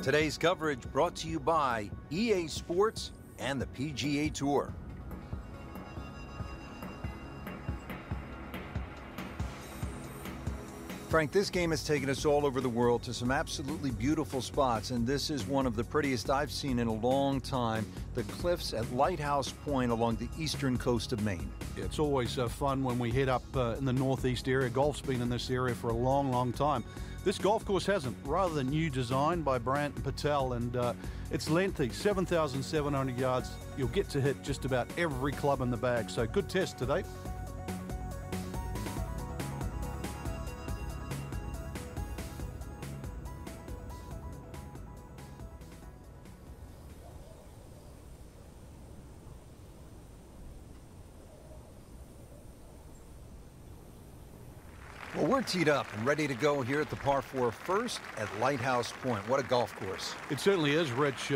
Today's coverage brought to you by EA Sports and the PGA Tour. Frank, this game has taken us all over the world to some absolutely beautiful spots, and this is one of the prettiest I've seen in a long time, the cliffs at Lighthouse Pointe along the eastern coast of Maine. Yeah, it's always fun when we head up in the northeast area. Golf's been in this area for a long, long time. This golf course hasn't. Rather than new design by Brandt and Patel, and it's lengthy, 7,700 yards. You'll get to hit just about every club in the bag, so good test today. Well, we're teed up and ready to go here at the par 4 first at Lighthouse Pointe. What a golf course. It certainly is, Rich.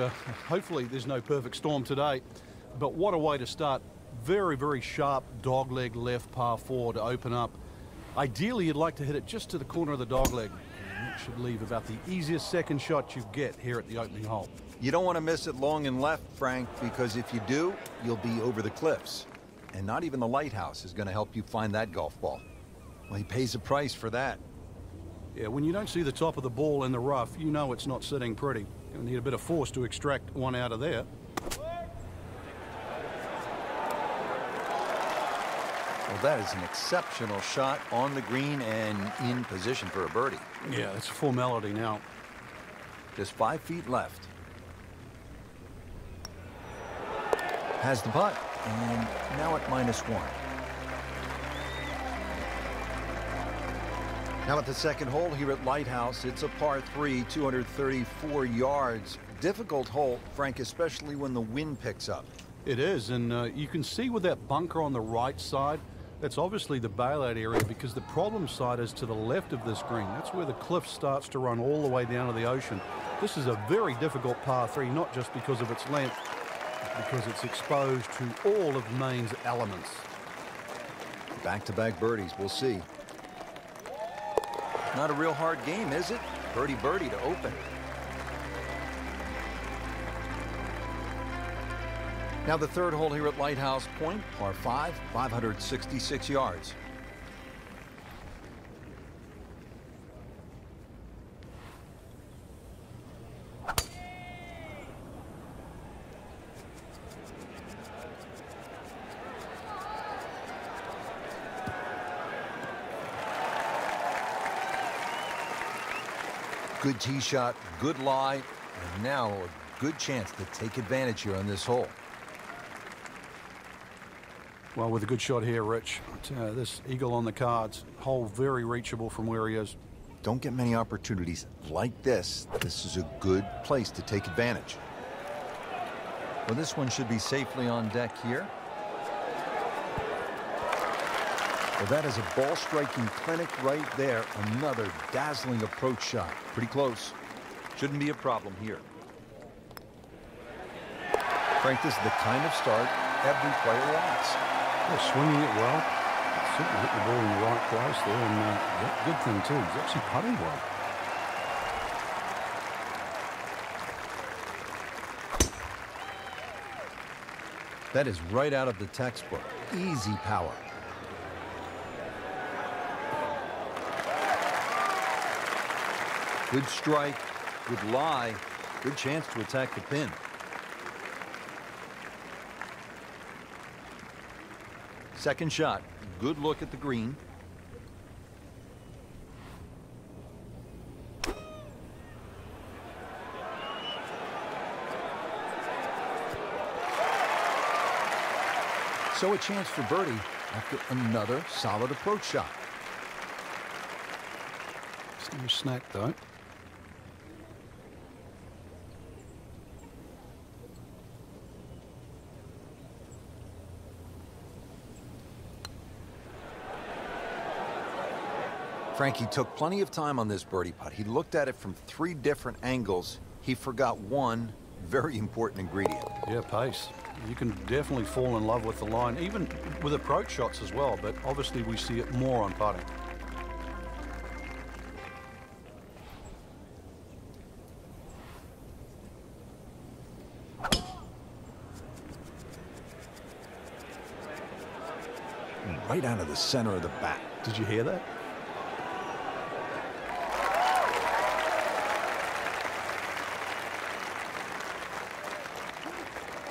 Hopefully there's no perfect storm today, but what a way to start. Very, very sharp dogleg left par 4 to open up. Ideally, you'd like to hit it just to the corner of the dogleg. That should leave about the easiest second shot you get here at the opening hole. You don't want to miss it long and left, Frank, because if you do, you'll be over the cliffs. And not even the Lighthouse is going to help you find that golf ball. Well, he pays a price for that. Yeah, when you don't see the top of the ball in the rough, you know it's not sitting pretty. You'll need a bit of force to extract one out of there. Well, that is an exceptional shot on the green and in position for a birdie. Yeah, it's a formality now. Just 5 feet left. Has the putt, and now at -1. Now at the second hole here at Lighthouse, it's a par 3, 234 yards. Difficult hole, Frank, especially when the wind picks up. It is, and you can see with that bunker on the right side, that's obviously the bailout area, because the problem side is to the left of this green. That's where the cliff starts to run all the way down to the ocean. This is a very difficult par 3, not just because of its length, but because it's exposed to all of Maine's elements. Back-to-back birdies, we'll see. Not a real hard game, is it? Birdie to open. Now the third hole here at Lighthouse Pointe, par 5, 566 yards. Good tee shot, good lie, and now a good chance to take advantage here on this hole. Well, with a good shot here, Rich. This eagle on the cards, hole very reachable from where he is. Don't get many opportunities like this. This is a good place to take advantage. Well, this one should be safely on deck here. Well, that is a ball striking clinic right there. Another dazzling approach shot. Pretty close. Shouldn't be a problem here. Frank, this is the kind of start every player wants. Yeah, swinging it well. Certainly hit the ball in the right place there, and good thing too. He's actually putting well. That is right out of the textbook. Easy power. Good strike, good lie, good chance to attack the pin. Second shot, good look at the green. So a chance for birdie after another solid approach shot. It's no snack though. Frankie took plenty of time on this birdie putt. He looked at it from 3 different angles. He forgot one very important ingredient. Yeah, pace. You can definitely fall in love with the line, even with approach shots as well, but obviously we see it more on putting. right out of the center of the bat. Did you hear that?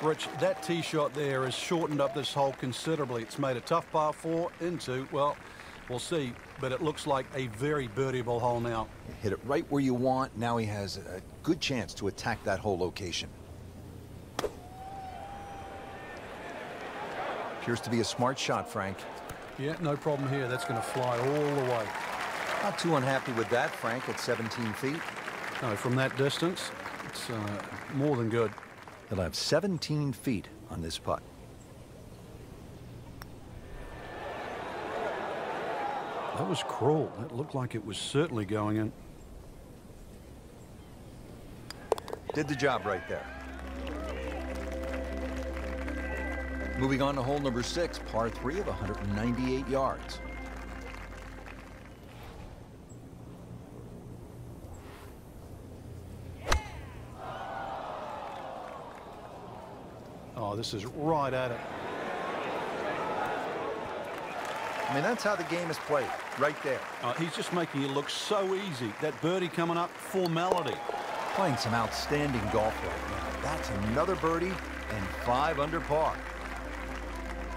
Rich, that tee shot there has shortened up this hole considerably. It's made a tough par 4 into, well, we'll see, but it looks like a very birdieable hole now. You hit it right where you want. Now he has a good chance to attack that whole location. Appears to be a smart shot, Frank. Yeah, no problem here. That's going to fly all the way. Not too unhappy with that, Frank, at 17 feet. No, from that distance, it's more than good. He'll have 17 feet on this putt. That was cruel. That looked like it was certainly going in. Did the job right there. Moving on to hole number 6, par 3 of 198 yards. Oh, this is right at it. I mean, that's how the game is played, right there. He's just making it look so easy. That birdie coming up, formality. Playing some outstanding golf right now. That's another birdie and 5 under par.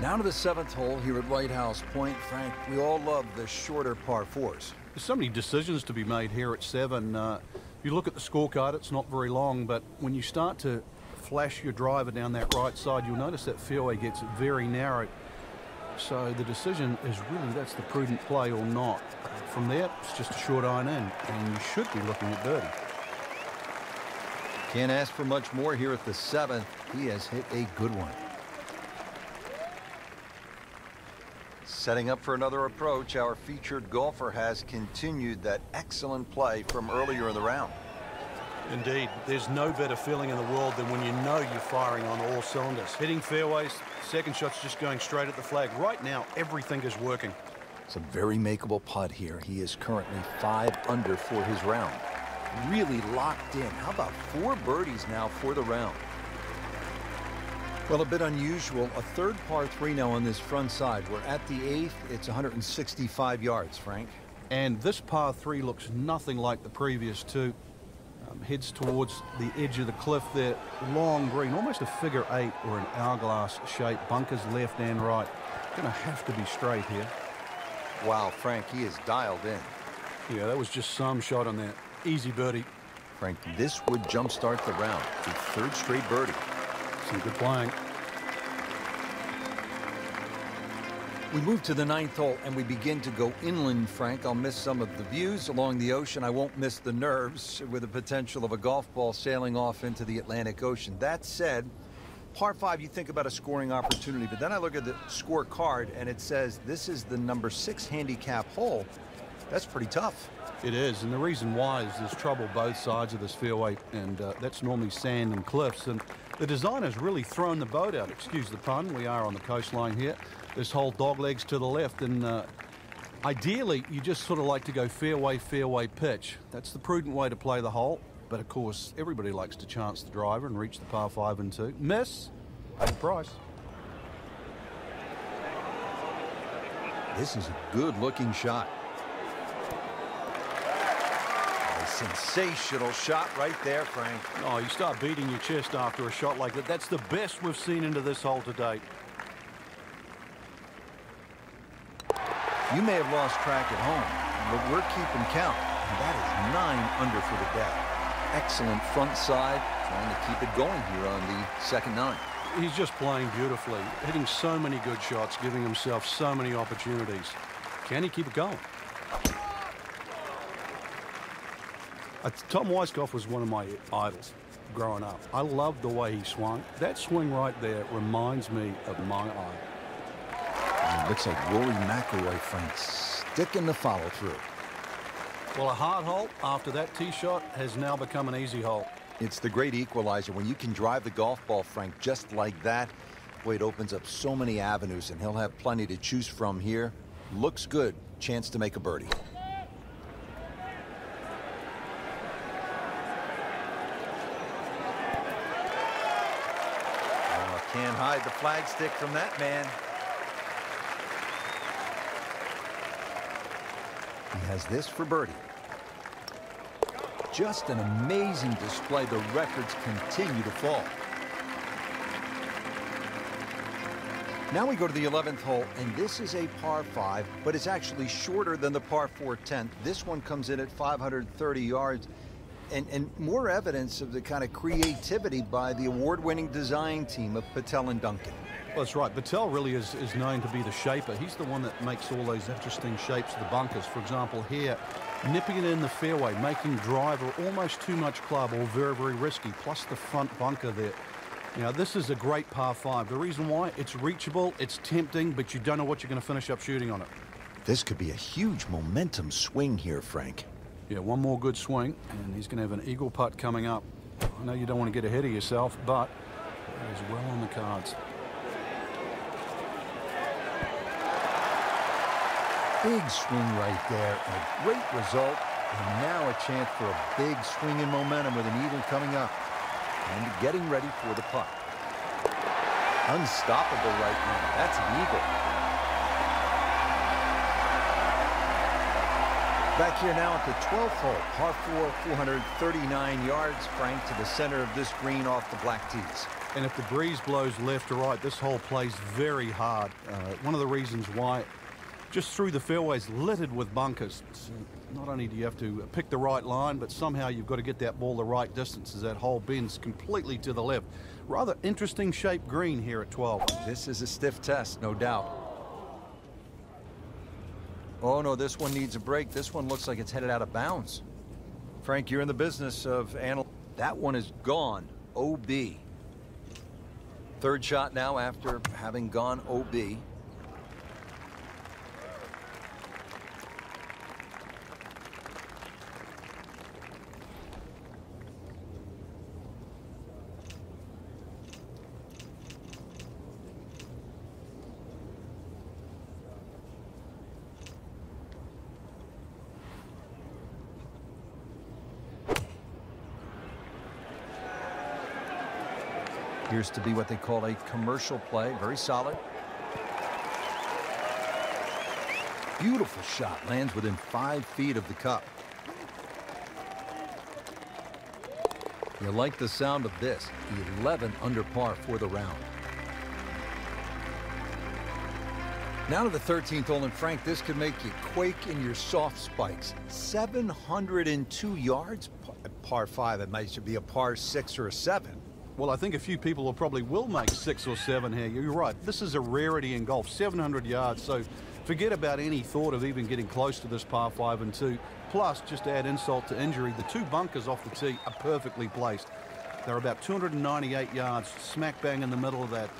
Now to the 7th hole here at Lighthouse Pointe. Frank, we all love the shorter par 4s. There's so many decisions to be made here at 7. If you look at the scorecard, it's not very long, but when you start to flash your driver down that right side, you'll notice that fairway gets very narrow. So the decision is really, that's the prudent play or not. From there, it's just a short iron in, and you should be looking at birdie. Can't ask for much more here at the 7th. He has hit a good one. Setting up for another approach, our featured golfer has continued that excellent play from earlier in the round. Indeed, there's no better feeling in the world than when you know you're firing on all cylinders. Hitting fairways, second shot's just going straight at the flag. Right now, everything is working. It's a very makeable putt here. He is currently 5 under for his round. Really locked in. How about 4 birdies now for the round? Well, a bit unusual. A third par 3 now on this front side. We're at the 8th. It's 165 yards, Frank. And this par 3 looks nothing like the previous 2. Heads towards the edge of the cliff there. Long green, almost a figure 8 or an hourglass shape. Bunkers left and right. Going to have to be straight here. Wow, Frank, he is dialed in. Yeah, that was just some shot on that. Easy birdie. Frank, this would jumpstart the round to 3rd straight birdie. Some good playing. We move to the 9th hole and we begin to go inland, Frank. I'll miss some of the views along the ocean. I won't miss the nerves with the potential of a golf ball sailing off into the Atlantic Ocean. That said, par 5, you think about a scoring opportunity, but then I look at the scorecard and it says this is the number 6 handicap hole. That's pretty tough. It is, and the reason why is there's trouble both sides of this fairway, and that's normally sand and cliffs, and the designer's really thrown the boat out. Excuse the pun, we are on the coastline here. This whole dog legs to the left, and ideally you just sort of like to go fairway, fairway pitch. That's the prudent way to play the hole, but of course everybody likes to chance the driver and reach the par 5 and 2. Miss, pay the price. This is a good looking shot. A sensational shot right there, Frank. Oh, you start beating your chest after a shot like that. That's the best we've seen into this hole to date. You may have lost track at home, but we're keeping count. And that is 9 under for the day. Excellent front side, trying to keep it going here on the 2nd 9. He's just playing beautifully, hitting so many good shots, giving himself so many opportunities. Can he keep it going? Tom Weiskopf was one of my idols growing up. I loved the way he swung. That swing right there reminds me of my eye. It looks like Rory McIlroy, Frank, sticking the follow through. Well, a hard hole after that tee shot has now become an easy hole. It's the great equalizer. When you can drive the golf ball, Frank, just like that, boy, it opens up so many avenues, and he'll have plenty to choose from here. Looks good. Chance to make a birdie. Oh, can't hide the flagstick from that man. has this for birdie. Just an amazing display. The records continue to fall. Now we go to the 11th hole, and this is a par 5, but it's actually shorter than the par 4 10th. This one comes in at 530 yards, and more evidence of the kind of creativity by the award-winning design team of Patel and Duncan. Well, that's right. Patel really is known to be the shaper. He's the one that makes all those interesting shapes of the bunkers. For example, here, nipping it in the fairway, making driver almost too much club or very, very risky, plus the front bunker there. Now, this is a great par 5. The reason why, it's reachable, it's tempting, but you don't know what you're going to finish up shooting on it. This could be a huge momentum swing here, Frank. Yeah, one more good swing, and he's going to have an eagle putt coming up. I know you don't want to get ahead of yourself, but it is well on the cards. Big swing right there, and a great result, and now a chance for a big swing in momentum with an eagle coming up. And getting ready for the putt. Unstoppable right now. That's an eagle. Back here now at the 12th hole, par 4, 439 yards, Frank, to the center of this green off the black tees. And if the breeze blows left or right, this hole plays very hard. One of the reasons why, just through the fairways littered with bunkers. So not only do you have to pick the right line, but somehow you've got to get that ball the right distance as that hole bends completely to the left. Rather interesting shaped green here at 12. This is a stiff test, no doubt. Oh, no, this one needs a break. This one looks like it's headed out of bounds. Frank, you're in the business of that one is gone. OB. Third shot now after having gone OB. Appears to be what they call a commercial play. Very solid. Beautiful shot. Lands within 5 feet of the cup. You like the sound of this. 11 under par for the round. Now to the 13th hole, and Frank, this could make you quake in your soft spikes. 702 yards. Par 5. It might be a par 6 or a 7. Well, I think a few people will make 6 or 7 here. You're right. This is a rarity in golf, 700 yards. So forget about any thought of even getting close to this par 5 and 2. Plus, just to add insult to injury, the 2 bunkers off the tee are perfectly placed. They're about 298 yards, smack bang in the middle of that.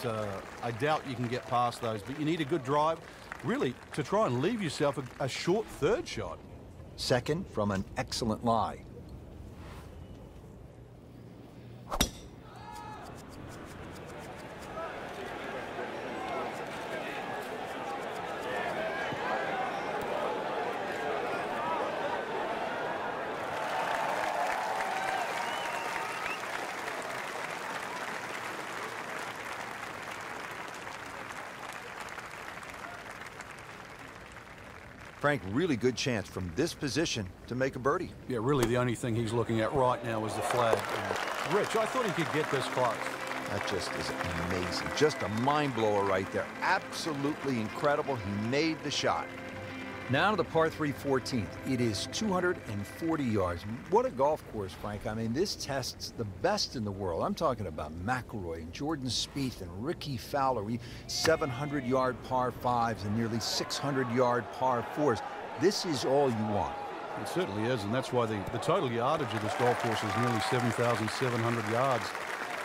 I doubt you can get past those, but you need a good drive, really, to try and leave yourself a short third shot. Second from an excellent lie. Frank, really good chance from this position to make a birdie. Yeah, really the only thing he's looking at right now is the flag. Rich, I thought he could get this close. That just is amazing. Just a mind blower right there. Absolutely incredible. He made the shot. Now to the par 3 14th. It is 240 yards. What a golf course, Frank. I mean, this tests the best in the world. I'm talking about McIlroy and Jordan Spieth and Ricky Fowler. 700-yard par 5s and nearly 600-yard par 4s. This is all you want. It certainly is, and that's why the total yardage of this golf course is nearly 7,700 yards.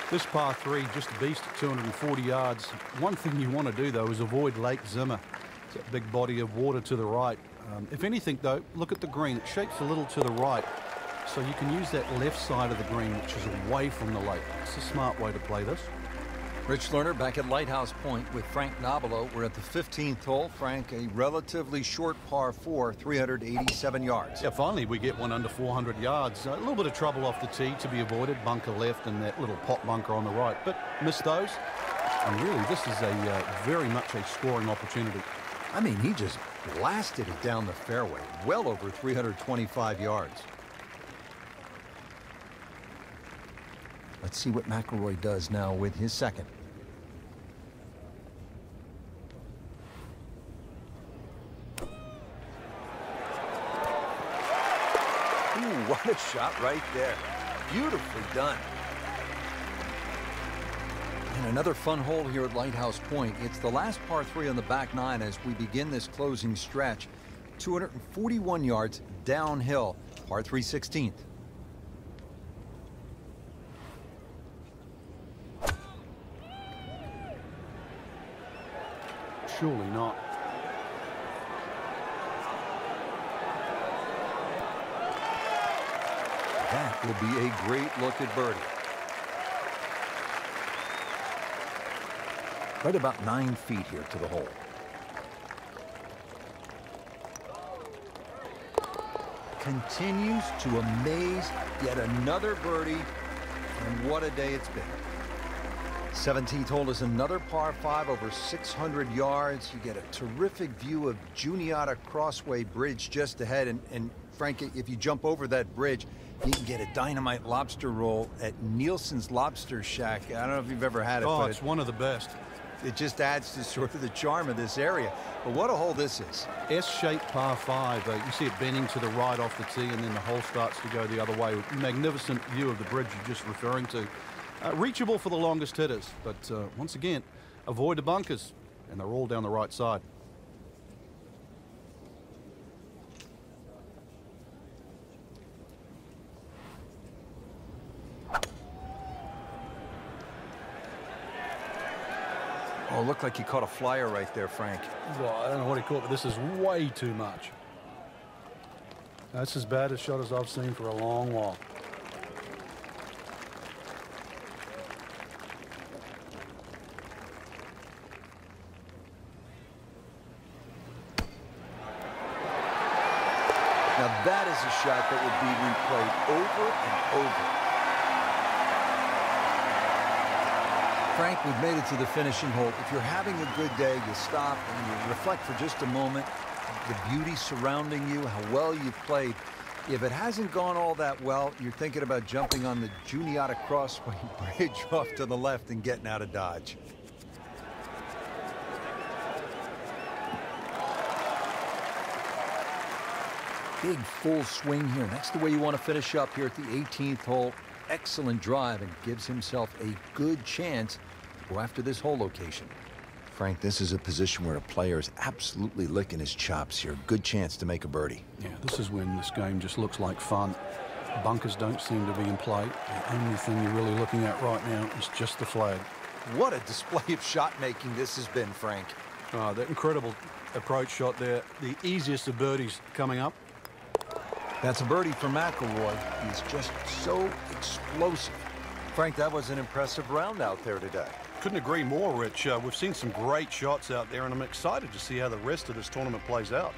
This par 3, just a beast at 240 yards. One thing you want to do, though, is avoid Lake Zimmer. It's that big body of water to the right. If anything, though, look at the green. It shapes a little to the right, so you can use that left side of the green, which is away from the lake. It's a smart way to play this. Rich Lerner back at Lighthouse Pointe with Frank Nobilo. We're at the 15th hole. Frank, a relatively short par 4, 387 yards. Yeah, finally we get one under 400 yards. A little bit of trouble off the tee to be avoided. Bunker left and that little pot bunker on the right, but missed those. And really, this is very much a scoring opportunity. I mean, he just blasted it down the fairway, well over 325 yards. Let's see what McIlroy does now with his second. Ooh, what a shot right there. Beautifully done. And another fun hole here at Lighthouse Pointe. It's the last par 3 on the back 9 as we begin this closing stretch. 241 yards downhill, par 3 16th. Surely not. That will be a great look at birdie. Right about 9 feet here to the hole. Continues to amaze. Yet another birdie. And what a day it's been. 17th hole is another par 5 over 600 yards. You get a terrific view of Juniata Crossway Bridge just ahead. And Frank, if you jump over that bridge, you can get a dynamite lobster roll at Nielsen's Lobster Shack. I don't know if you've ever had it. Oh, but it's one of the best. It just adds to sort of the charm of this area. But what a hole this is. S-shaped par 5. You see it bending to the right off the tee, and then the hole starts to go the other way. Magnificent view of the bridge you're just referring to. Reachable for the longest hitters, but once again, avoid the bunkers, and they're all down the right side. Oh, looked like he caught a flyer right there, Frank. Well, I don't know what he caught, but this is way too much. That's as bad a shot as I've seen for a long while. Now that is a shot that would be replayed over and over. Frank, we've made it to the finishing hole. If you're having a good day, you stop and you reflect for just a moment. The beauty surrounding you, how well you've played. If it hasn't gone all that well, you're thinking about jumping on the Juniata Crossway Bridge off to the left and getting out of Dodge. Big full swing here. That's the way you want to finish up here at the 18th hole. Excellent drive and gives himself a good chance to go after this hole location. Frank, this is a position where a player is absolutely licking his chops here. Good chance to make a birdie. Yeah, this is when this game just looks like fun. Bunkers don't seem to be in play. The only thing you're really looking at right now is just the flag. What a display of shot making this has been, Frank. Oh, that incredible approach shot there. The easiest of birdies coming up. That's a birdie for McIlroy. He's just so explosive. Frank, that was an impressive round out there today. Couldn't agree more, Rich. We've seen some great shots out there, and I'm excited to see how the rest of this tournament plays out.